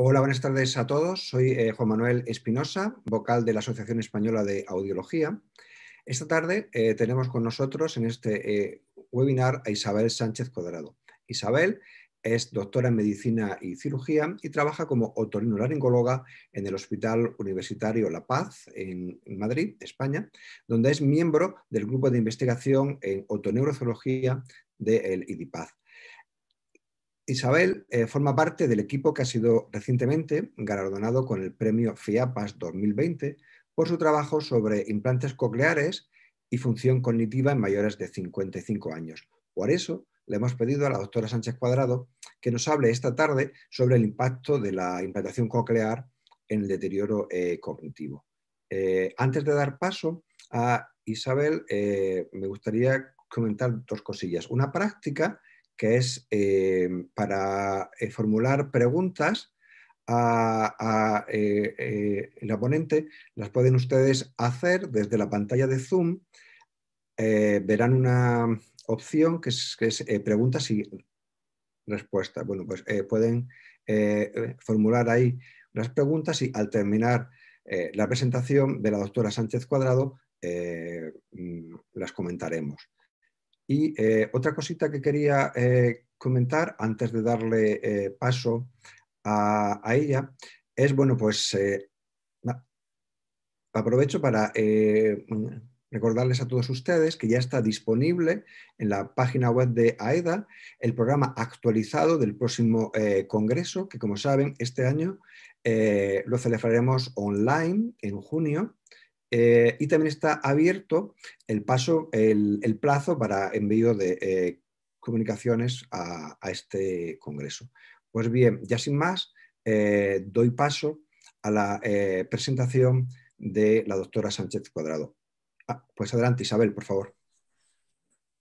Hola, buenas tardes a todos. Soy Juan Manuel Espinosa, vocal de la Asociación Española de Audiología. Esta tarde tenemos con nosotros en este webinar a Isabel Sánchez Cuadrado. Isabel es doctora en Medicina y Cirugía y trabaja como otorrinolaringóloga en el Hospital Universitario La Paz, en Madrid, España, donde es miembro del grupo de investigación en otoneurología del IDIPAZ. Isabel forma parte del equipo que ha sido recientemente galardonado con el premio FIAPAS 2020 por su trabajo sobre implantes cocleares y función cognitiva en mayores de 55 años. Por eso le hemos pedido a la doctora Sánchez Cuadrado que nos hable esta tarde sobre el impacto de la implantación coclear en el deterioro cognitivo. Antes de dar paso a Isabel, me gustaría comentar dos cosillas. Una práctica que es para formular preguntas a la ponente. Las pueden ustedes hacer desde la pantalla de Zoom. Verán una opción que es preguntas y respuestas. Bueno, pues pueden formular ahí las preguntas y al terminar la presentación de la doctora Sánchez Cuadrado las comentaremos. Y otra cosita que quería comentar antes de darle paso a ella es, bueno, pues aprovecho para recordarles a todos ustedes que ya está disponible en la página web de AEDA el programa actualizado del próximo congreso, que como saben, este año lo celebraremos online en junio. Y también está abierto el plazo para envío de comunicaciones a este congreso. Pues bien, ya sin más, doy paso a la presentación de la doctora Sánchez Cuadrado. Pues adelante, Isabel, por favor.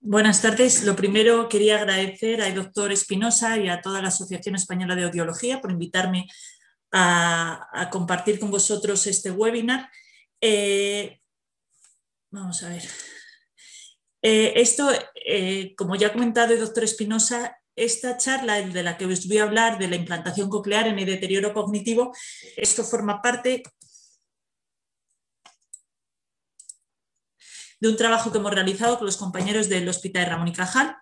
Buenas tardes. Lo primero, quería agradecer al doctor Espinosa y a toda la Asociación Española de Audiología por invitarme a compartir con vosotros este webinar. Vamos a ver. Como ya ha comentado el doctor Espinosa, esta charla de la que os voy a hablar, de la implantación coclear en el deterioro cognitivo, esto forma parte de un trabajo que hemos realizado con los compañeros del Hospital Ramón y Cajal.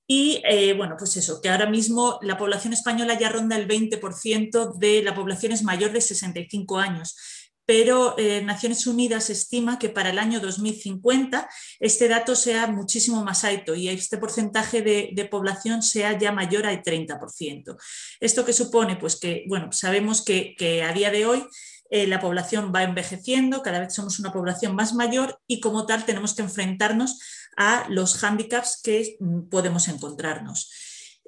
Y bueno, pues eso, que ahora mismo la población española ya ronda el 20% de la población es mayor de 65 años. Pero Naciones Unidas estima que para el año 2050 este dato sea muchísimo más alto y este porcentaje de población sea ya mayor al 30%. ¿Esto qué supone? Pues que, bueno, sabemos que a día de hoy la población va envejeciendo, cada vez somos una población más mayor y como tal tenemos que enfrentarnos a los hándicaps que podemos encontrarnos.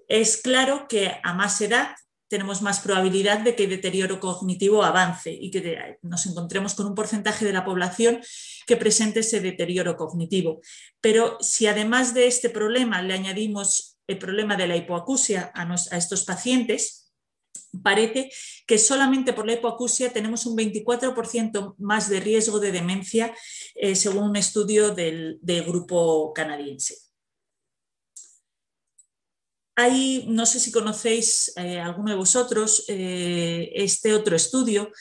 Es claro que a más edad tenemos más probabilidad de que el deterioro cognitivo avance y que nos encontremos con un porcentaje de la población que presente ese deterioro cognitivo. Pero si además de este problema le añadimos el problema de la hipoacusia a estos pacientes, parece que solamente por la hipoacusia tenemos un 24% más de riesgo de demencia, según un estudio del grupo canadiense. Hay, no sé si conocéis alguno de vosotros este otro estudio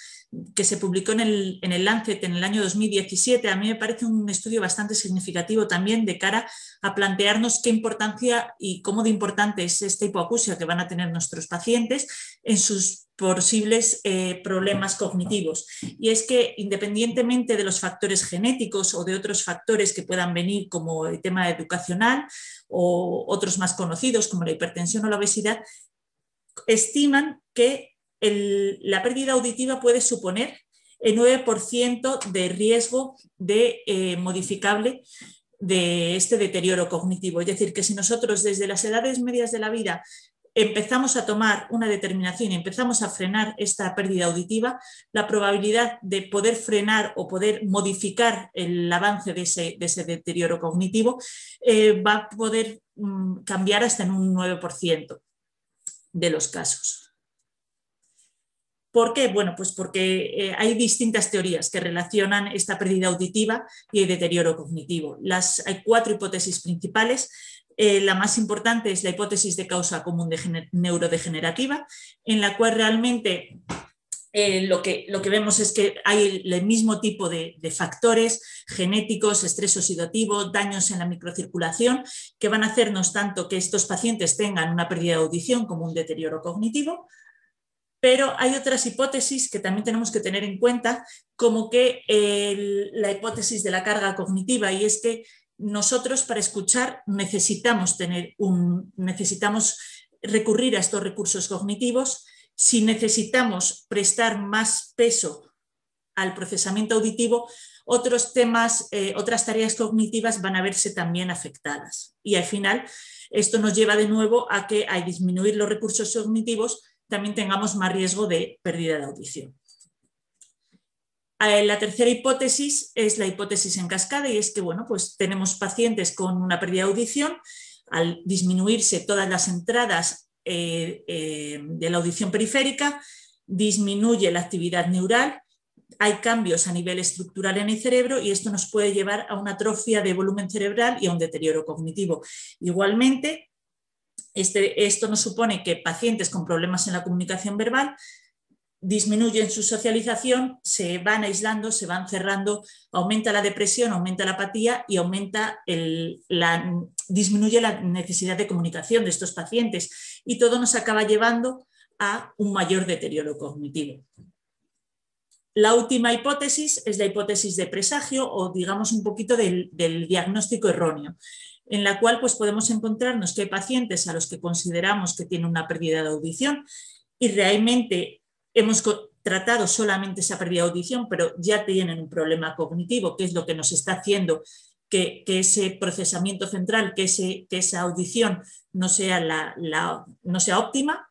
que se publicó en el Lancet en el año 2017. A mí me parece un estudio bastante significativo también de cara a plantearnos qué importancia y cómo de importante es esta hipoacusia que van a tener nuestros pacientes en sus posibles problemas cognitivos. Y es que independientemente de los factores genéticos o de otros factores que puedan venir como el tema educacional o otros más conocidos como la hipertensión o la obesidad, estiman que la pérdida auditiva puede suponer el 9% de riesgo de modificable de este deterioro cognitivo. Es decir, que si nosotros desde las edades medias de la vida empezamos a tomar una determinación y empezamos a frenar esta pérdida auditiva, la probabilidad de poder frenar o poder modificar el avance de ese deterioro cognitivo va a poder cambiar hasta en un 9% de los casos. ¿Por qué? Bueno, pues porque hay distintas teorías que relacionan esta pérdida auditiva y el deterioro cognitivo. Hay 4 hipótesis principales. La más importante es la hipótesis de causa común neurodegenerativa, en la cual realmente lo que vemos es que hay el mismo tipo de factores genéticos, estrés oxidativo, daños en la microcirculación, que van a hacernos tanto que estos pacientes tengan una pérdida de audición como un deterioro cognitivo. Pero hay otras hipótesis que también tenemos que tener en cuenta, como que la hipótesis de la carga cognitiva, y es que nosotros para escuchar necesitamos recurrir a estos recursos cognitivos. Si necesitamos prestar más peso al procesamiento auditivo, otros temas, otras tareas cognitivas van a verse también afectadas. Y al final esto nos lleva de nuevo a que al disminuir los recursos cognitivos también tengamos más riesgo de pérdida de audición. La tercera hipótesis es la hipótesis en cascada, y es que bueno, pues tenemos pacientes con una pérdida de audición. Al disminuirse todas las entradas de la audición periférica, disminuye la actividad neural, hay cambios a nivel estructural en el cerebro y esto nos puede llevar a una atrofia de volumen cerebral y a un deterioro cognitivo. Igualmente, esto nos supone que pacientes con problemas en la comunicación verbal disminuyen su socialización, se van aislando, se van cerrando, aumenta la depresión, aumenta la apatía y disminuye la necesidad de comunicación de estos pacientes, y todo nos acaba llevando a un mayor deterioro cognitivo. La última hipótesis es la hipótesis de presagio, o digamos un poquito del diagnóstico erróneo, en la cual pues, podemos encontrarnos que hay pacientes a los que consideramos que tienen una pérdida de audición y realmente hemos tratado solamente esa pérdida de audición, pero ya tienen un problema cognitivo, que es lo que nos está haciendo que ese procesamiento central, que esa audición no sea, no sea óptima.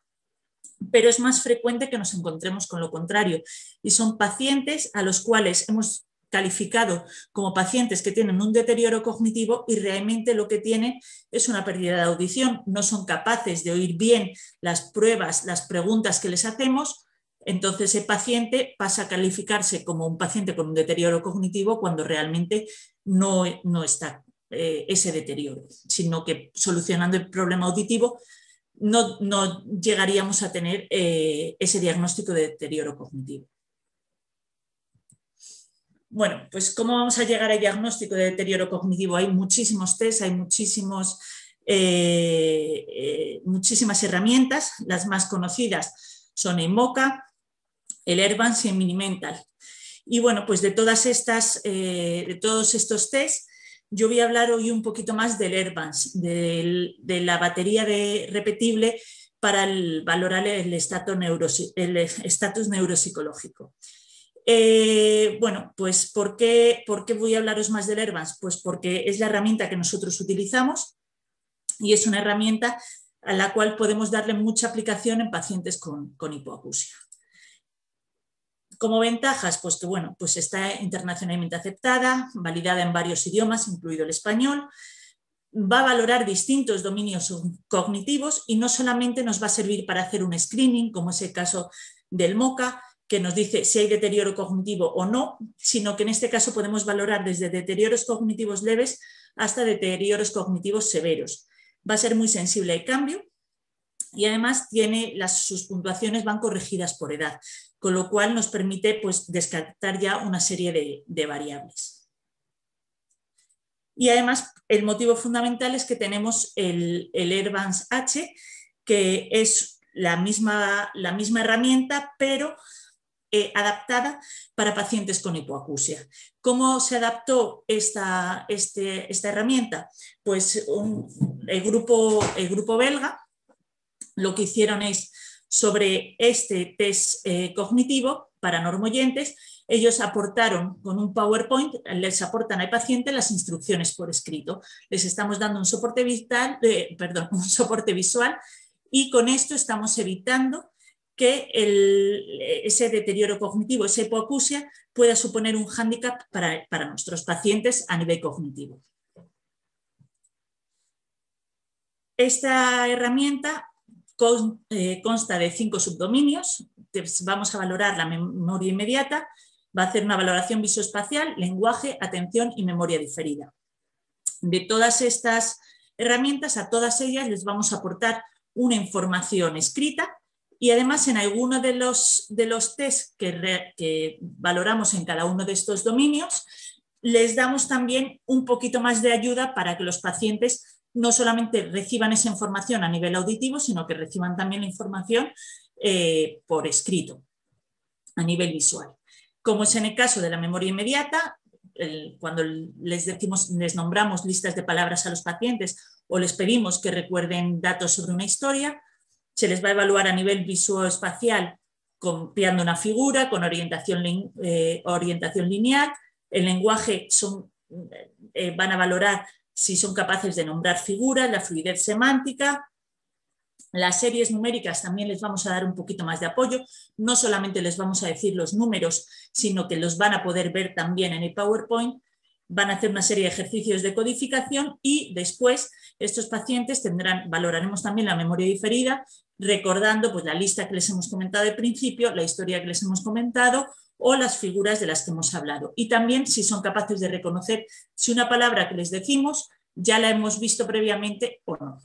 Pero es más frecuente que nos encontremos con lo contrario, y son pacientes a los cuales hemos calificado como pacientes que tienen un deterioro cognitivo y realmente lo que tienen es una pérdida de audición, no son capaces de oír bien las pruebas, las preguntas que les hacemos. Entonces ese paciente pasa a calificarse como un paciente con un deterioro cognitivo cuando realmente no está ese deterioro, sino que solucionando el problema auditivo no llegaríamos a tener ese diagnóstico de deterioro cognitivo. Bueno, pues ¿cómo vamos a llegar al diagnóstico de deterioro cognitivo? Hay muchísimos test, hay muchísimas herramientas. Las más conocidas son el MoCA, el Evans y el Minimental. Y bueno, pues de todos estos test, yo voy a hablar hoy un poquito más del Evans, de la batería repetible para valorar el estatus neuropsicológico. Bueno, pues ¿por qué voy a hablaros más del Evans? Pues porque es la herramienta que nosotros utilizamos y es una herramienta a la cual podemos darle mucha aplicación en pacientes con hipoacusia. Como ventajas, pues que bueno, pues está internacionalmente aceptada, validada en varios idiomas, incluido el español, va a valorar distintos dominios cognitivos y no solamente nos va a servir para hacer un screening, como es el caso del MoCA, que nos dice si hay deterioro cognitivo o no, sino que en este caso podemos valorar desde deterioros cognitivos leves hasta deterioros cognitivos severos. Va a ser muy sensible al cambio y además sus puntuaciones van corregidas por edad, con lo cual nos permite pues, descartar ya una serie de variables. Y además el motivo fundamental es que tenemos el Evans H, que es la misma herramienta, pero adaptada para pacientes con hipoacusia. ¿Cómo se adaptó esta herramienta? Pues el grupo belga lo que hicieron es, sobre este test cognitivo para normoyentes, ellos aportaron con un PowerPoint, les aportan al paciente las instrucciones por escrito. Les estamos dando un soporte visual y con esto estamos evitando que ese deterioro cognitivo, esa hipoacusia, pueda suponer un hándicap para nuestros pacientes a nivel cognitivo. Esta herramienta consta de 5 subdominios. Vamos a valorar la memoria inmediata, va a hacer una valoración visoespacial, lenguaje, atención y memoria diferida. De todas estas herramientas, a todas ellas les vamos a aportar una información escrita y además en alguno de los test que valoramos en cada uno de estos dominios, les damos también un poquito más de ayuda para que los pacientes no solamente reciban esa información a nivel auditivo, sino que reciban también la información por escrito, a nivel visual. Como es en el caso de la memoria inmediata, cuando les nombramos listas de palabras a los pacientes o les pedimos que recuerden datos sobre una historia, se les va a evaluar a nivel visuoespacial copiando una figura con orientación lineal. El lenguaje van a valorar si son capaces de nombrar figuras, la fluidez semántica. Las series numéricas también les vamos a dar un poquito más de apoyo. No solamente les vamos a decir los números, sino que los van a poder ver también en el PowerPoint. Van a hacer una serie de ejercicios de codificación y después estos pacientes valoraremos también la memoria diferida, recordando pues, la lista que les hemos comentado al principio, la historia que les hemos comentado o las figuras de las que hemos hablado. Y también si son capaces de reconocer si una palabra que les decimos ya la hemos visto previamente o no.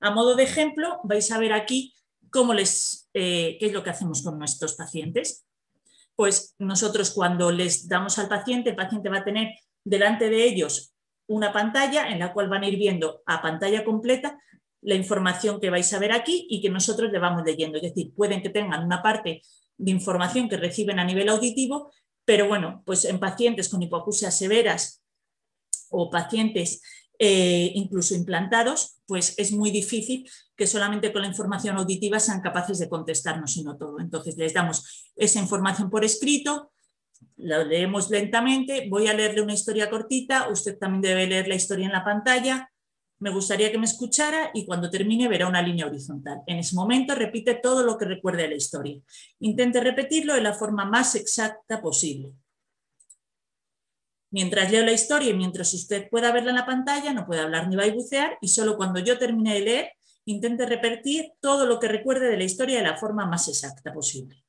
A modo de ejemplo, vais a ver aquí qué es lo que hacemos con nuestros pacientes. Pues nosotros cuando les damos al paciente, el paciente va a tener delante de ellos una pantalla en la cual van a ir viendo a pantalla completa la información que vais a ver aquí y que nosotros le vamos leyendo. Es decir, pueden que tengan una parte de información que reciben a nivel auditivo, pero bueno, pues en pacientes con hipoacusias severas o pacientes incluso implantados, pues es muy difícil que solamente con la información auditiva sean capaces de contestarnos sino todo. Entonces les damos esa información por escrito, la leemos lentamente, voy a leerle una historia cortita, usted también debe leer la historia en la pantalla, me gustaría que me escuchara y cuando termine verá una línea horizontal. En ese momento repite todo lo que recuerde de la historia. Intente repetirlo de la forma más exacta posible. Mientras leo la historia y mientras usted pueda verla en la pantalla, no puede hablar ni balbucear y solo cuando yo termine de leer, intente repetir todo lo que recuerde de la historia de la forma más exacta posible.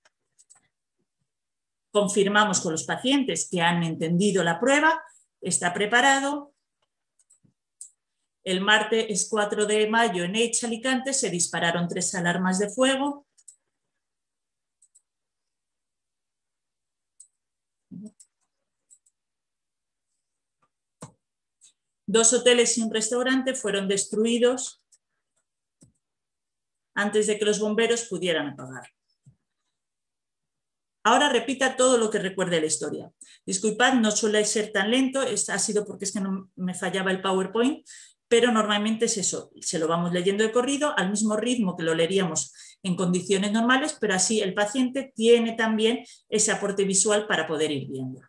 Confirmamos con los pacientes que han entendido la prueba, está preparado. El martes 4 de mayo en Elche, Alicante, se dispararon 3 alarmas de fuego. Dos hoteles y un restaurante fueron destruidos antes de que los bomberos pudieran apagar. Ahora repita todo lo que recuerde la historia. Disculpad, no suele ser tan lento, ha sido porque es que no me fallaba el PowerPoint, pero normalmente es eso, se lo vamos leyendo de corrido al mismo ritmo que lo leeríamos en condiciones normales, pero así el paciente tiene también ese aporte visual para poder ir viendo.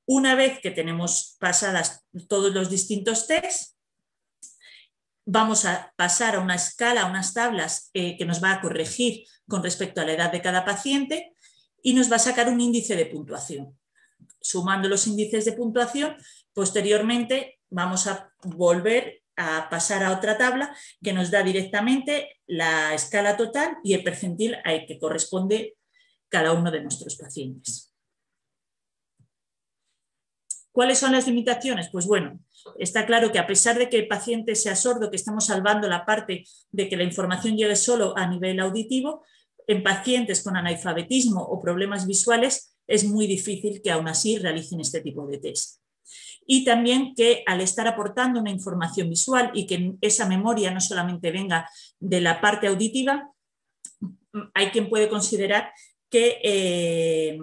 Una vez que tenemos pasadas todos los distintos tests, vamos a pasar a una escala, a unas tablas que nos va a corregir con respecto a la edad de cada paciente y nos va a sacar un índice de puntuación. Sumando los índices de puntuación, posteriormente vamos a volver a pasar a otra tabla que nos da directamente la escala total y el percentil al que corresponde cada uno de nuestros pacientes. ¿Cuáles son las limitaciones? Pues bueno, está claro que a pesar de que el paciente sea sordo, que estamos salvando la parte de que la información llegue solo a nivel auditivo, en pacientes con analfabetismo o problemas visuales es muy difícil que aún así realicen este tipo de test. Y también que al estar aportando una información visual y que esa memoria no solamente venga de la parte auditiva, hay quien puede considerar que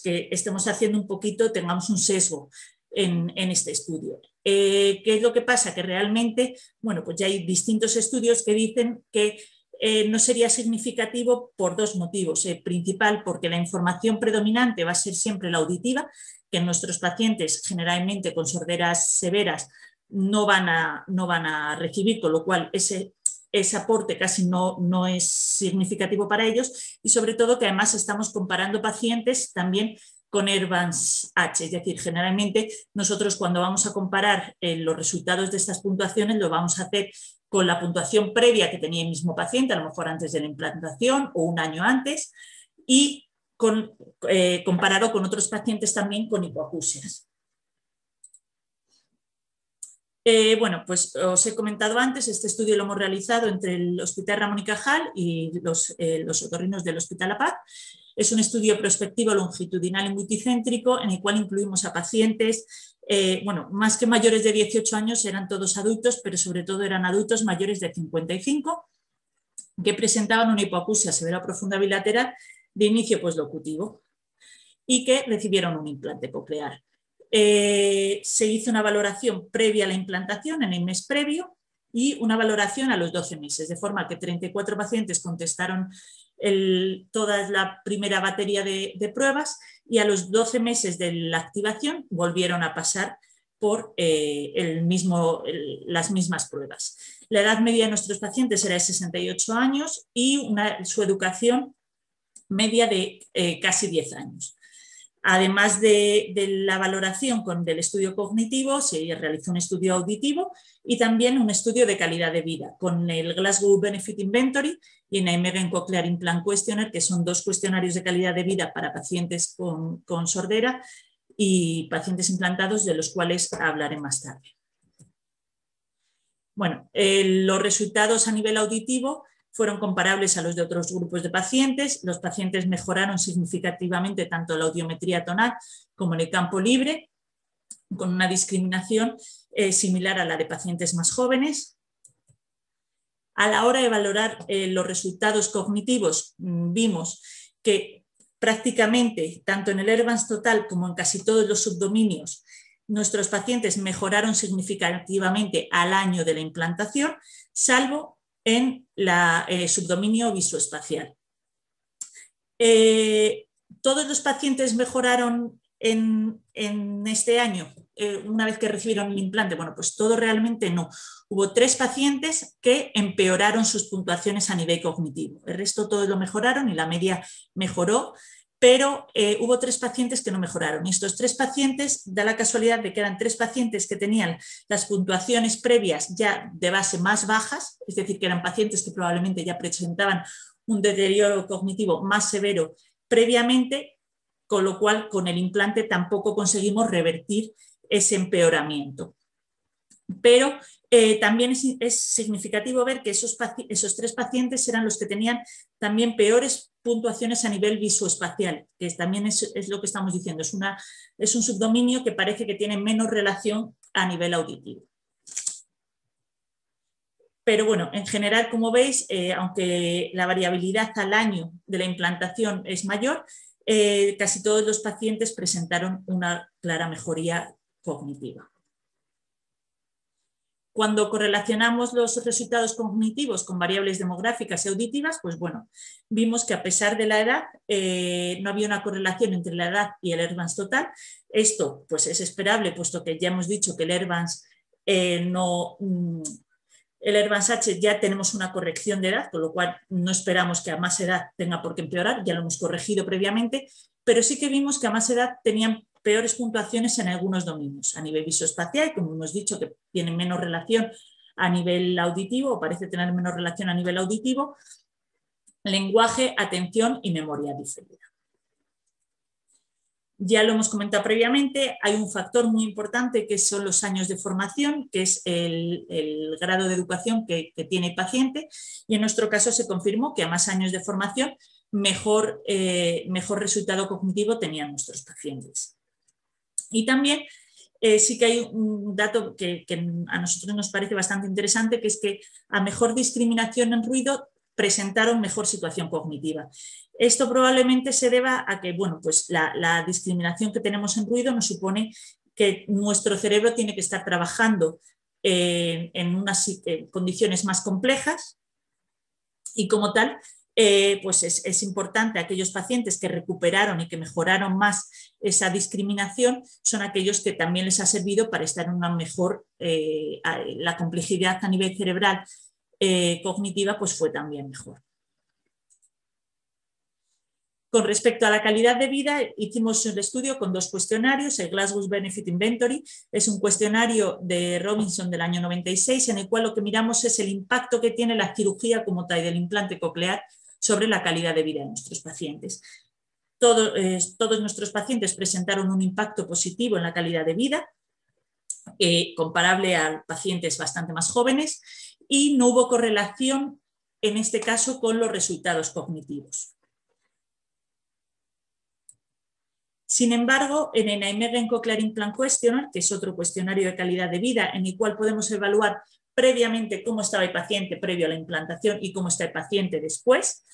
que estemos haciendo un poquito, tengamos un sesgo en este estudio. ¿Qué es lo que pasa? Que realmente, bueno, pues ya hay distintos estudios que dicen que no sería significativo por dos motivos. Principal, porque la información predominante va a ser siempre la auditiva, que en nuestros pacientes generalmente con sorderas severas no van a recibir, con lo cual ese aporte casi no es significativo para ellos y sobre todo que además estamos comparando pacientes también con Evans H, es decir, generalmente nosotros cuando vamos a comparar los resultados de estas puntuaciones lo vamos a hacer con la puntuación previa que tenía el mismo paciente, a lo mejor antes de la implantación o un año antes y comparado con otros pacientes también con hipoacusias. Bueno, pues os he comentado antes, este estudio lo hemos realizado entre el Hospital Ramón y Cajal y los otorrinos del Hospital La Paz. Es un estudio prospectivo longitudinal y multicéntrico en el cual incluimos a pacientes, bueno, más que mayores de 18 años, eran todos adultos, pero sobre todo eran adultos mayores de 55 que presentaban una hipoacusia severa o profunda bilateral de inicio poslocutivo y que recibieron un implante coclear. Se hizo una valoración previa a la implantación en el mes previo y una valoración a los 12 meses, de forma que 34 pacientes contestaron toda la primera batería de pruebas y a los 12 meses de la activación volvieron a pasar por las mismas pruebas. La edad media de nuestros pacientes era de 68 años y su educación media de casi 10 años. Además de la valoración del estudio cognitivo, se realizó un estudio auditivo y también un estudio de calidad de vida con el Glasgow Benefit Inventory y el Nijmegen Cochlear Implant Questionnaire, que son 2 cuestionarios de calidad de vida para pacientes con sordera y pacientes implantados, de los cuales hablaré más tarde. Bueno, los resultados a nivel auditivo fueron comparables a los de otros grupos de pacientes. Los pacientes mejoraron significativamente tanto la audiometría tonal como en el campo libre, con una discriminación similar a la de pacientes más jóvenes. A la hora de valorar los resultados cognitivos, vimos que prácticamente tanto en el Ervans total como en casi todos los subdominios, nuestros pacientes mejoraron significativamente al año de la implantación, salvo en el subdominio visoespacial. ¿Todos los pacientes mejoraron en este año una vez que recibieron el implante? Bueno, pues todo realmente no. Hubo 3 pacientes que empeoraron sus puntuaciones a nivel cognitivo. El resto todos lo mejoraron y la media mejoró, pero hubo 3 pacientes que no mejoraron. Y estos 3 pacientes, da la casualidad de que eran 3 pacientes que tenían las puntuaciones previas ya de base más bajas, es decir, que eran pacientes que probablemente ya presentaban un deterioro cognitivo más severo previamente, con lo cual con el implante tampoco conseguimos revertir ese empeoramiento. Pero también es significativo ver que esos 3 pacientes eran los que tenían también peores puntuaciones a nivel visoespacial, que también es lo que estamos diciendo, es un subdominio que parece que tiene menos relación a nivel auditivo. Pero bueno, en general, como veis, aunque la variabilidad al año de la implantación es mayor, casi todos los pacientes presentaron una clara mejoría cognitiva. Cuando correlacionamos los resultados cognitivos con variables demográficas y auditivas, pues bueno, vimos que a pesar de la edad no había una correlación entre la edad y el Ervans total. Esto pues es esperable, puesto que ya hemos dicho que el Ervans el Ervans H ya tenemos una corrección de edad, con lo cual no esperamos que a más edad tenga por qué empeorar, ya lo hemos corregido previamente, pero sí que vimos que a más edad tenían peores puntuaciones en algunos dominios, a nivel visoespacial, como hemos dicho, que tienen menos relación a nivel auditivo, o parece tener menos relación a nivel auditivo, lenguaje, atención y memoria diferida. Ya lo hemos comentado previamente, hay un factor muy importante que son los años de formación, que es el grado de educación que tiene el paciente, y en nuestro caso se confirmó que a más años de formación mejor resultado cognitivo tenían nuestros pacientes. Y también sí que hay un dato que a nosotros nos parece bastante interesante, que es que a mejor discriminación en ruido presentaron mejor situación cognitiva. Esto probablemente se deba a que, bueno, pues la discriminación que tenemos en ruido nos supone que nuestro cerebro tiene que estar trabajando en unas condiciones más complejas y como tal, pues es importante, aquellos pacientes que recuperaron y que mejoraron más esa discriminación son aquellos que también les ha servido para estar en una mejor, la complejidad a nivel cerebral cognitiva pues fue también mejor. Con respecto a la calidad de vida, hicimos el estudio con 2 cuestionarios. El Glasgow Benefit Inventory es un cuestionario de Robinson del año 96, en el cual lo que miramos es el impacto que tiene la cirugía como tal del implante coclear sobre la calidad de vida de nuestros pacientes. Todos nuestros pacientes presentaron un impacto positivo en la calidad de vida comparable a pacientes bastante más jóvenes, y no hubo correlación en este caso con los resultados cognitivos. Sin embargo, en el Nijmegen Cochlear Implant Questionnaire, que es otro cuestionario de calidad de vida en el cual podemos evaluar previamente cómo estaba el paciente previo a la implantación y cómo está el paciente después,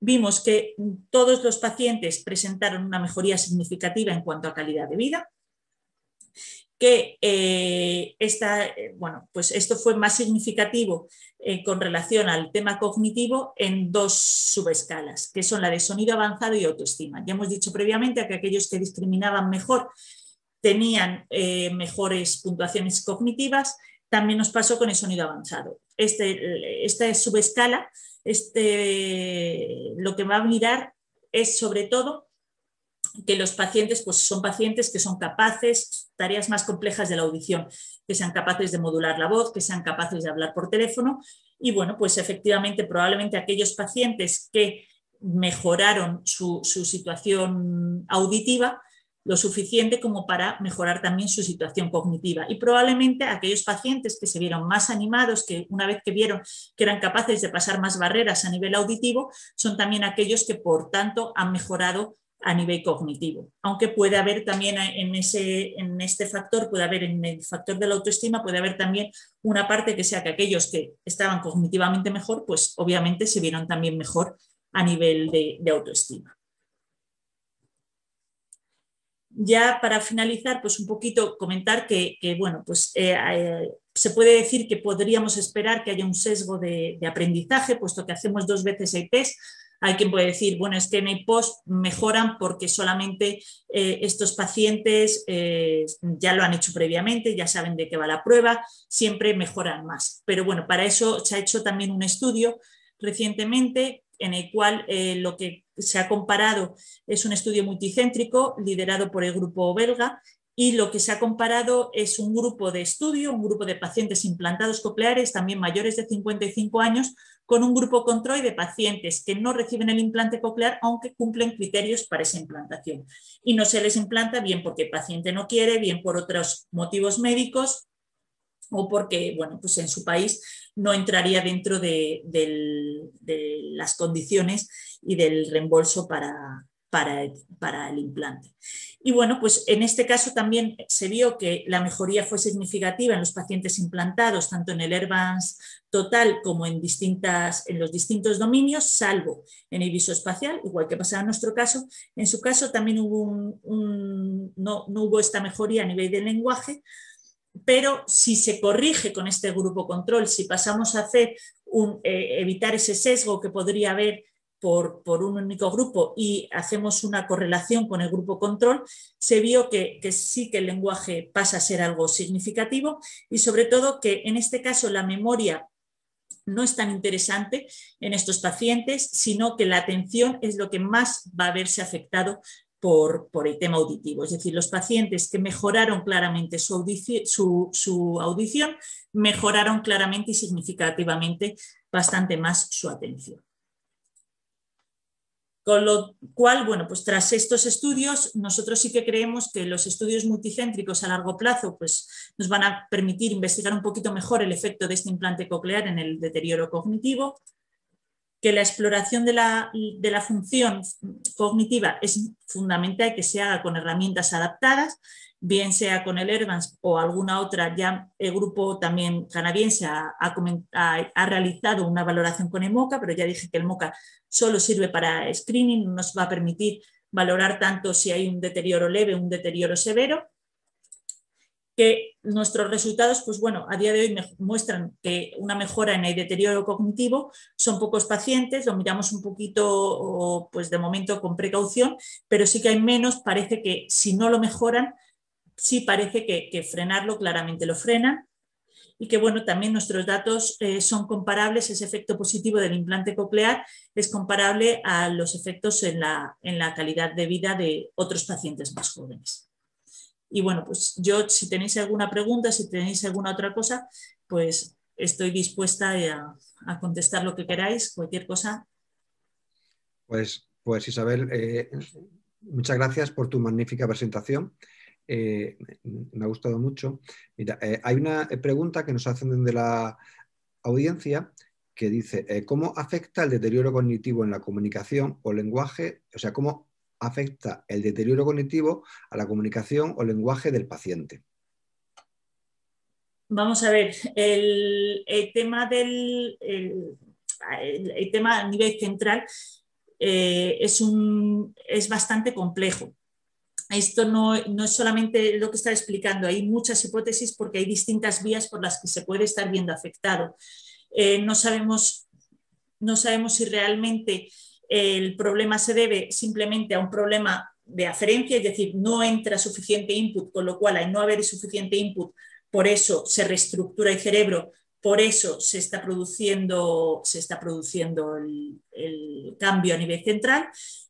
vimos que todos los pacientes presentaron una mejoría significativa en cuanto a calidad de vida, que pues esto fue más significativo con relación al tema cognitivo en dos subescalas, que son la de sonido avanzado y autoestima. Ya hemos dicho previamente que aquellos que discriminaban mejor tenían mejores puntuaciones cognitivas. También nos pasó con el sonido avanzado. Esta subescala, lo que va a mirar es sobre todo que los pacientes pues son pacientes que son capaces, tareas más complejas de la audición, que sean capaces de modular la voz, que sean capaces de hablar por teléfono, y bueno, pues efectivamente probablemente aquellos pacientes que mejoraron su situación auditiva lo suficiente como para mejorar también su situación cognitiva, y probablemente aquellos pacientes que se vieron más animados, que una vez que vieron que eran capaces de pasar más barreras a nivel auditivo, son también aquellos que por tanto han mejorado a nivel cognitivo, aunque puede haber también en este factor, puede haber en el factor de la autoestima, puede haber también una parte que sea que aquellos que estaban cognitivamente mejor, pues obviamente se vieron también mejor a nivel de autoestima. Ya para finalizar, pues un poquito comentar que bueno, pues se puede decir que podríamos esperar que haya un sesgo de aprendizaje, puesto que hacemos 2 veces el test. Hay quien puede decir, bueno, es que en el post mejoran porque solamente estos pacientes ya lo han hecho previamente, ya saben de qué va la prueba, siempre mejoran más. Pero bueno, para eso se ha hecho también un estudio recientemente en el cual lo que se ha comparado es un estudio multicéntrico liderado por el grupo belga, y lo que se ha comparado es un grupo de estudio, un grupo de pacientes implantados cocleares, también mayores de 55 años, con un grupo control de pacientes que no reciben el implante coclear, aunque cumplen criterios para esa implantación. Y no se les implanta bien porque el paciente no quiere, bien por otros motivos médicos, o porque, bueno, pues en su país no entraría dentro de las condiciones y del reembolso para el implante. Y bueno, pues en este caso también se vio que la mejoría fue significativa en los pacientes implantados, tanto en el Airvans total como en los distintos dominios, salvo en el visoespacial, igual que pasaba en nuestro caso. En su caso también hubo no hubo esta mejoría a nivel del lenguaje, pero si se corrige con este grupo control, si pasamos a hacer evitar ese sesgo que podría haber por un único grupo y hacemos una correlación con el grupo control, se vio que sí que el lenguaje pasa a ser algo significativo, y sobre todo que en este caso la memoria no es tan interesante en estos pacientes, sino que la atención es lo que más va a verse afectado por el tema auditivo. Es decir, los pacientes que mejoraron claramente su audición mejoraron claramente y significativamente bastante más su atención. Con lo cual, bueno, pues tras estos estudios, nosotros sí que creemos que los estudios multicéntricos a largo plazo pues, nos van a permitir investigar un poquito mejor el efecto de este implante coclear en el deterioro cognitivo, que la exploración de la función cognitiva es fundamental que se haga con herramientas adaptadas, bien sea con el Airvans o alguna otra. Ya el grupo también canadiense ha realizado una valoración con el MoCA, pero ya dije que el MoCA solo sirve para screening, no nos va a permitir valorar tanto si hay un deterioro leve o un deterioro severo. Que nuestros resultados, pues bueno, a día de hoy muestran que una mejora en el deterioro cognitivo, son pocos pacientes, lo miramos un poquito, pues de momento con precaución, pero sí que hay menos, parece que si no lo mejoran, sí parece que frenarlo claramente lo frenan, y que bueno, también nuestros datos son comparables, ese efecto positivo del implante coclear es comparable a los efectos en la calidad de vida de otros pacientes más jóvenes. Y bueno, pues yo, si tenéis alguna pregunta, si tenéis alguna otra cosa, pues estoy dispuesta a contestar lo que queráis, cualquier cosa. Pues Isabel, muchas gracias por tu magnífica presentación. me ha gustado mucho. Mira, hay una pregunta que nos hacen de la audiencia que dice, ¿cómo afecta el deterioro cognitivo en la comunicación o lenguaje? O sea, ¿cómo afecta el deterioro cognitivo a la comunicación o lenguaje del paciente? Vamos a ver, el tema el tema a nivel central es bastante complejo. Esto no es solamente lo que está explicando, hay muchas hipótesis porque hay distintas vías por las que se puede estar viendo afectado. No sabemos si realmente el problema se debe simplemente a un problema de aferencia, es decir, no entra suficiente input, con lo cual al no haber suficiente input, por eso se reestructura el cerebro, por eso se está produciendo el cambio a nivel central.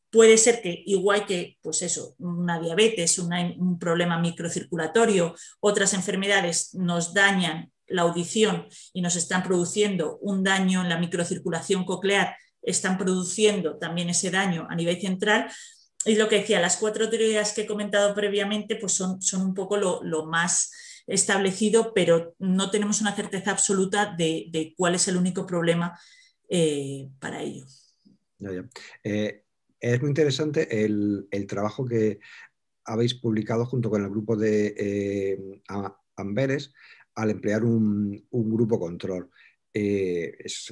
Puede ser que, igual que pues eso, una diabetes, un problema microcirculatorio, otras enfermedades nos dañan la audición y nos están produciendo un daño en la microcirculación coclear, están produciendo también ese daño a nivel central. Y lo que decía, las 4 teorías que he comentado previamente pues son un poco lo más establecido, pero no tenemos una certeza absoluta de cuál es el único problema para ello. Ya, ya. Es muy interesante el trabajo que habéis publicado junto con el grupo de Amberes al emplear un grupo control. Es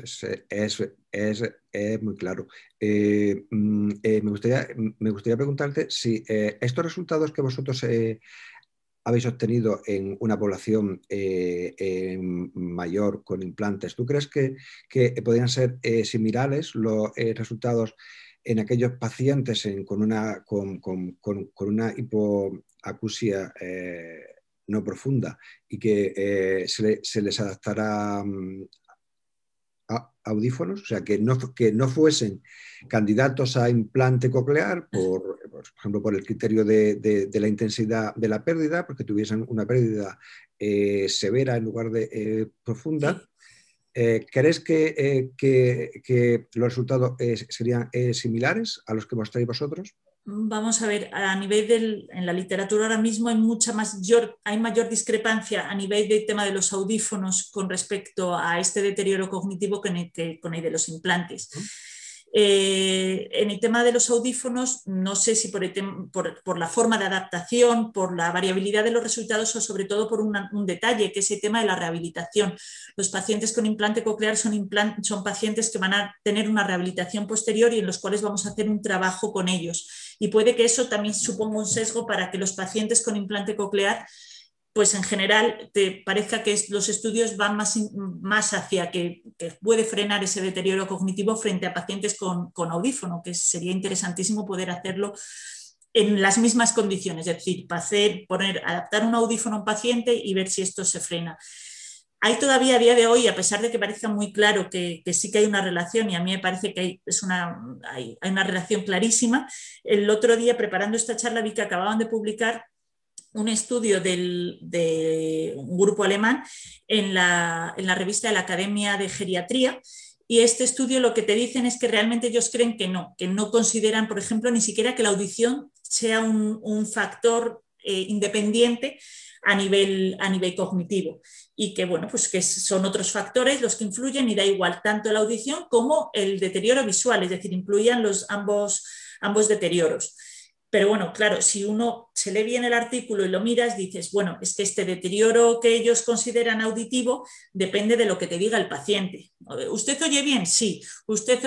muy claro. Me gustaría preguntarte si estos resultados que vosotros habéis obtenido en una población mayor con implantes, ¿tú crees que podrían ser similares los resultados en aquellos pacientes con una hipoacusia no profunda y que se les adaptará audífonos? O sea, que no fuesen candidatos a implante coclear, por ejemplo, por el criterio de la intensidad de la pérdida, porque tuviesen una pérdida severa en lugar de profunda. Sí. ¿Crees que los resultados serían similares a los que mostráis vosotros? Vamos a ver, a nivel en la literatura ahora mismo hay mayor discrepancia a nivel del tema de los audífonos con respecto a este deterioro cognitivo que con el de los implantes. En el tema de los audífonos, no sé si por la forma de adaptación, por la variabilidad de los resultados o sobre todo por un detalle, que es el tema de la rehabilitación. Los pacientes con implante coclear son pacientes que van a tener una rehabilitación posterior y en los cuales vamos a hacer un trabajo con ellos. Y puede que eso también suponga un sesgo para que los pacientes con implante coclear, pues en general te parezca que los estudios van más hacia que puede frenar ese deterioro cognitivo frente a pacientes con audífono, que sería interesantísimo poder hacerlo en las mismas condiciones, es decir, adaptar un audífono a un paciente y ver si esto se frena. Hay todavía a día de hoy, a pesar de que parezca muy claro que sí que hay una relación, y a mí me parece que hay una relación clarísima. El otro día, preparando esta charla, vi que acababan de publicar un estudio de un grupo alemán en la revista de la Academia de Geriatría, y este estudio lo que te dicen es que realmente ellos creen que no consideran, por ejemplo, ni siquiera que la audición sea un factor independiente a nivel cognitivo, y que, bueno, pues que son otros factores los que influyen y da igual tanto la audición como el deterioro visual, es decir, incluían ambos deterioros. Pero bueno, claro, si uno se lee bien el artículo y lo miras, dices, bueno, es que este deterioro que ellos consideran auditivo depende de lo que te diga el paciente. ¿Usted oye bien? Sí. ¿Usted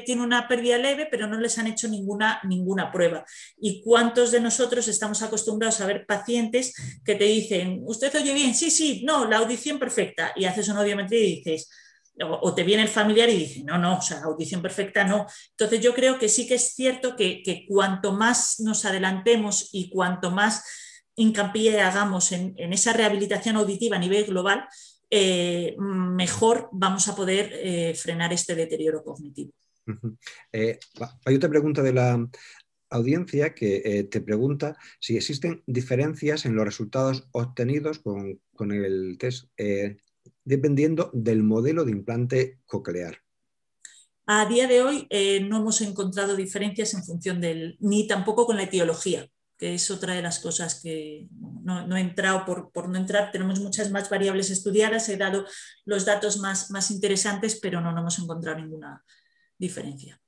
tiene una pérdida leve, pero no les han hecho ninguna prueba? ¿Y cuántos de nosotros estamos acostumbrados a ver pacientes que te dicen, ¿usted oye bien? Sí, sí, no, la audición perfecta. Y haces una audiometría y dices, o te viene el familiar y dice, no, o sea, audición perfecta no. Entonces yo creo que sí que es cierto que cuanto más nos adelantemos y cuanto más hincapié hagamos en esa rehabilitación auditiva a nivel global, mejor vamos a poder frenar este deterioro cognitivo. Hay otra pregunta de la audiencia que te pregunta si existen diferencias en los resultados obtenidos con el test dependiendo del modelo de implante coclear. A día de hoy no hemos encontrado diferencias en función ni tampoco con la etiología. que es otra de las cosas que no he entrado por no entrar. Tenemos muchas más variables estudiadas, he dado los datos más interesantes, pero no hemos encontrado ninguna diferencia.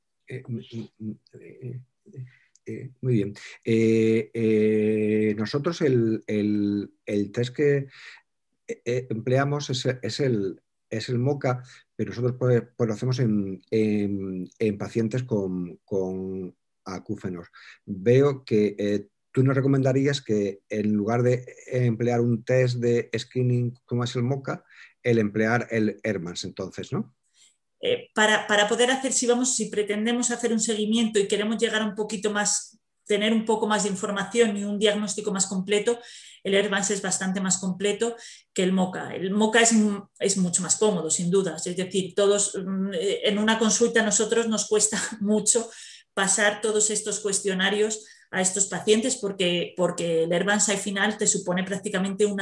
Muy bien. Nosotros el test que empleamos es el MoCA, pero nosotros pues lo hacemos en pacientes con acúfenos. Veo que tú nos recomendarías que en lugar de emplear un test de screening como es el MoCA, el emplear el Hermans, entonces, ¿no? Para poder hacer, si pretendemos hacer un seguimiento y queremos llegar un poquito más, tener un poco más de información y un diagnóstico más completo, el Hermans es bastante más completo que el MoCA. El MoCA es mucho más cómodo, sin dudas. Es decir, todos en una consulta a nosotros nos cuesta mucho pasar todos estos cuestionarios a estos pacientes porque el Hermans al final te supone prácticamente en un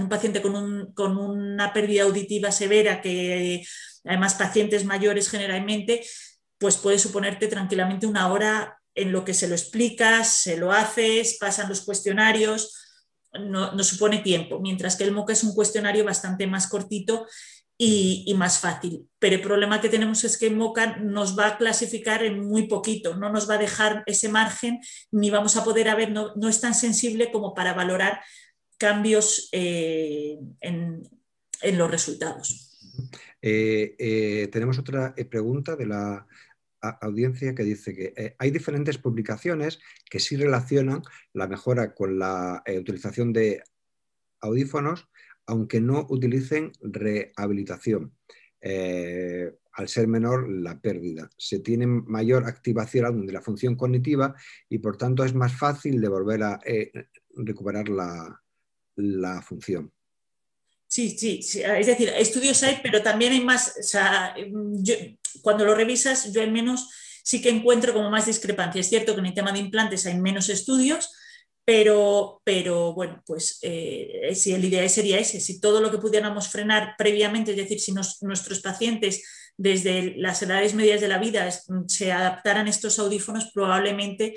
paciente con una pérdida auditiva severa, que además pacientes mayores generalmente, pues puede suponerte tranquilamente una hora en lo que se lo explicas, se lo haces, pasan los cuestionarios, no supone tiempo, mientras que el MoCA es un cuestionario bastante más cortito y más fácil. Pero el problema que tenemos es que MoCA nos va a clasificar en muy poquito, no nos va a dejar ese margen, ni vamos a poder no es tan sensible como para valorar cambios en los resultados. Tenemos otra pregunta de la audiencia que dice que hay diferentes publicaciones que sí relacionan la mejora con la utilización de audífonos, aunque no utilicen rehabilitación. Al ser menor la pérdida. Se tiene mayor activación de la función cognitiva y por tanto es más fácil de volver a recuperar la función. Sí, es decir, estudios hay, pero también hay más, o sea, cuando lo revisas, yo al menos sí que encuentro como más discrepancia. Es cierto que en el tema de implantes hay menos estudios, pero bueno, pues si el ideal sería ese, si todo lo que pudiéramos frenar previamente, es decir, si nuestros pacientes desde las edades medias de la vida se adaptaran a estos audífonos, probablemente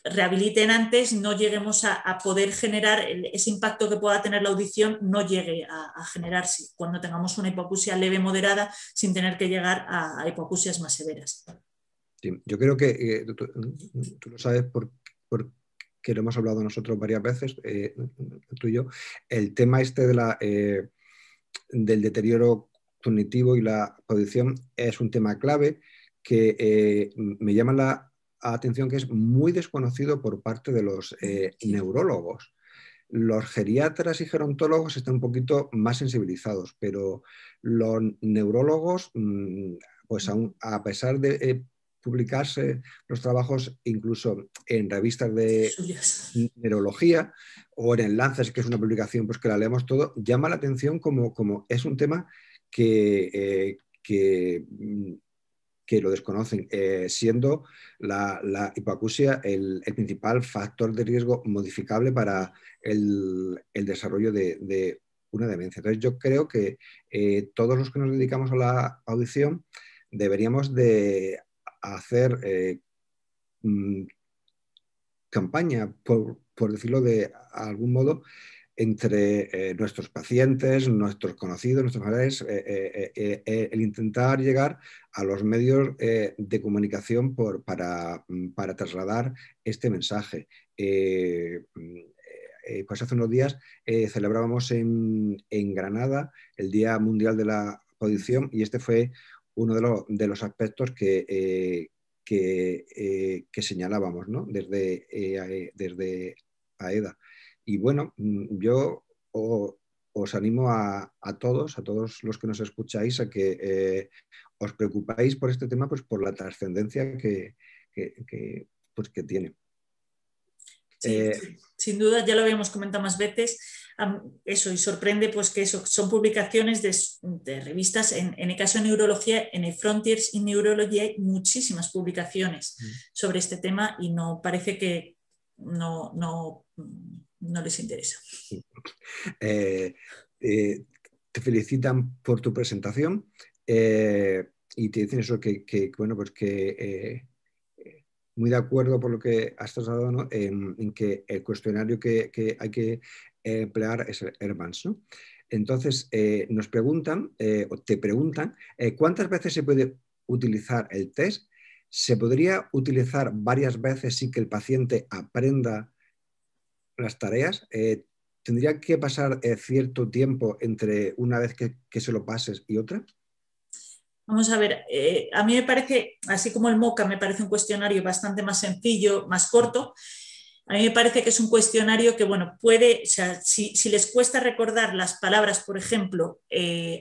rehabiliten antes, no lleguemos a poder generar ese impacto que pueda tener la audición, no llegue a generarse cuando tengamos una hipoacusia leve moderada sin tener que llegar a hipoacusias más severas. Sí, yo creo que tú lo sabes porque lo hemos hablado nosotros varias veces, tú y yo, el tema este del deterioro cognitivo y la audición es un tema clave que me llama la atención que es muy desconocido por parte de los neurólogos. Los geriatras y gerontólogos están un poquito más sensibilizados, pero los neurólogos, pues aún, a pesar de publicarse los trabajos incluso en revistas de neurología o en el Lancet, que es una publicación pues, que la leemos todo, llama la atención como es un tema que lo desconocen, siendo la hipoacusia el principal factor de riesgo modificable para el desarrollo de una demencia. Entonces yo creo que todos los que nos dedicamos a la audición deberíamos de hacer campaña, por decirlo de algún modo, entre nuestros pacientes, nuestros conocidos, nuestros familiares, el intentar llegar a los medios de comunicación para trasladar este mensaje. Pues hace unos días celebrábamos en Granada el Día Mundial de la Audición y este fue uno de los aspectos que señalábamos, ¿no? desde AEDA. Y bueno, yo os animo a todos los que nos escucháis, a que os preocupáis por este tema, pues por la trascendencia pues, que tiene. Sí, sin duda, ya lo habíamos comentado más veces, eso, y sorprende pues que eso, son publicaciones de revistas, en el caso de neurología, en el Frontiers in Neurology hay muchísimas publicaciones sobre este tema y no parece que no les interesa. Te felicitan por tu presentación y te dicen eso bueno, pues que muy de acuerdo por lo que has trasladado, ¿no? En que el cuestionario que hay que emplear es el Hermans, ¿no? Entonces, nos preguntan, o te preguntan, ¿cuántas veces se puede utilizar el test? ¿Se podría utilizar varias veces sin que el paciente aprenda las tareas? ¿Tendría que pasar cierto tiempo entre una vez que se lo pases y otra? Vamos a ver, a mí me parece, así como el MOCA me parece un cuestionario bastante más sencillo, más corto, a mí me parece que es un cuestionario que, bueno, puede, o sea, si les cuesta recordar las palabras, por ejemplo,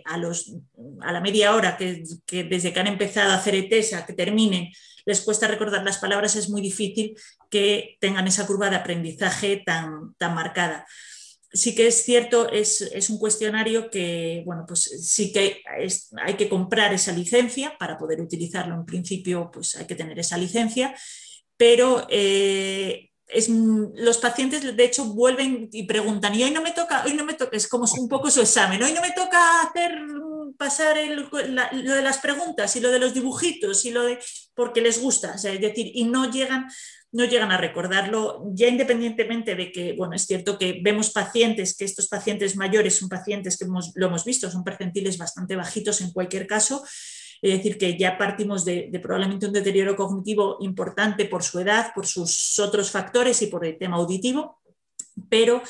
a la media hora que desde que han empezado a hacer ETESA, que terminen, les cuesta recordar las palabras, es muy difícil que tengan esa curva de aprendizaje tan marcada. Sí que es cierto, es un cuestionario que, bueno, pues sí que hay que comprar esa licencia para poder utilizarlo. En principio, pues hay que tener esa licencia, pero los pacientes de hecho vuelven y preguntan, y hoy no me toca, es como un poco su examen, hoy no me toca pasar lo de las preguntas y lo de los dibujitos y porque les gusta, o sea, es decir, y no llegan a recordarlo, ya independientemente de que, bueno, es cierto que vemos pacientes, que estos pacientes mayores son pacientes que lo hemos visto, son percentiles bastante bajitos en cualquier caso, es decir, que ya partimos de probablemente un deterioro cognitivo importante por su edad, por sus otros factores y por el tema auditivo, pero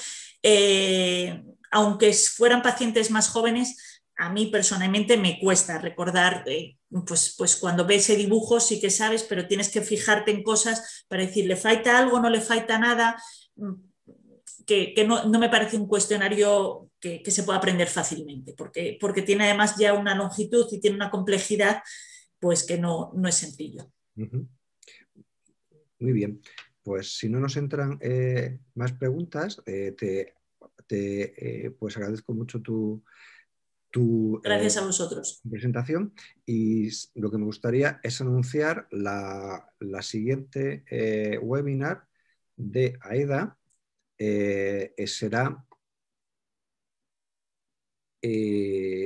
aunque fueran pacientes más jóvenes, a mí personalmente me cuesta recordar, pues cuando ves ese dibujo sí que sabes, pero tienes que fijarte en cosas para decir, ¿le falta algo? ¿No le falta nada? Que no me parece un cuestionario que se pueda aprender fácilmente, porque tiene además ya una longitud y tiene una complejidad pues que no es sencillo. Ujú. Muy bien. Pues si no nos entran más preguntas, pues agradezco mucho tu Gracias a vosotros. presentación y lo que me gustaría es anunciar la siguiente webinar de AEDA.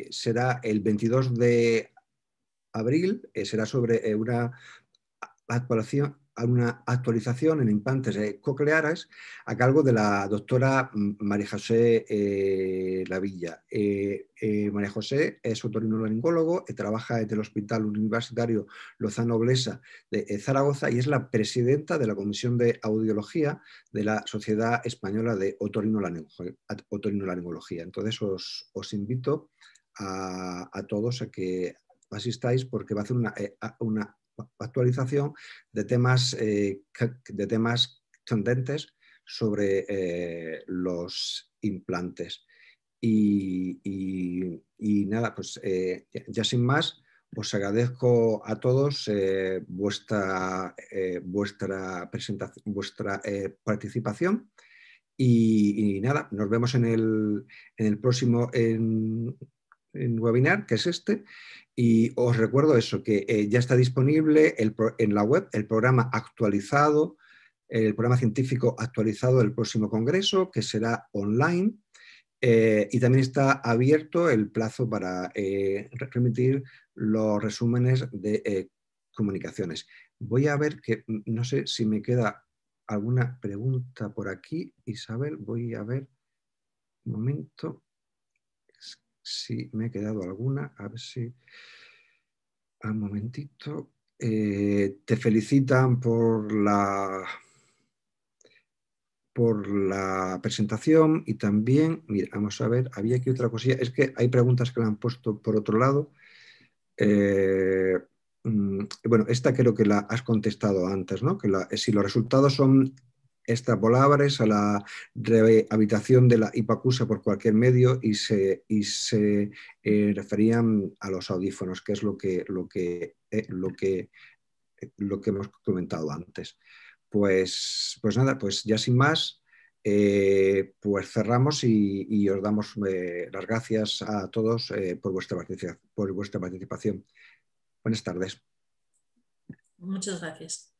Será el 22 de abril, será sobre una actualización en implantes cocleares a cargo de la doctora María José Lavilla. María José es otorrinolaringólogo, trabaja en el Hospital Universitario Lozano Blesa de Zaragoza y es la presidenta de la Comisión de Audiología de la Sociedad Española de Otorrinolaringología. Entonces os invito a todos a que asistáis porque va a hacer una actualización de temas candentes sobre los implantes. Y nada, pues ya sin más, os agradezco a todos vuestra presentación, vuestra participación. Y nada, nos vemos en el próximo webinar, que es este. Y os recuerdo eso, que ya está disponible en la web el programa actualizado, el programa científico actualizado del próximo congreso, que será online. Y también está abierto el plazo para remitir los resúmenes de comunicaciones. Voy a ver que no sé si me queda alguna pregunta por aquí. Isabel, voy a ver un momento si me he quedado alguna. A ver si... Un momentito. Te felicitan por la presentación y también, mira, vamos a ver, había aquí otra cosilla, es que hay preguntas que la han puesto por otro lado. Bueno, esta creo que la has contestado antes, ¿no? Que si los resultados son extrapolables a la rehabilitación de la hipoacusia por cualquier medio y se referían a los audífonos, que es lo que hemos comentado antes. Pues nada, pues ya sin más, pues cerramos y os damos las gracias a todos por vuestra participación. Buenas tardes. Muchas gracias.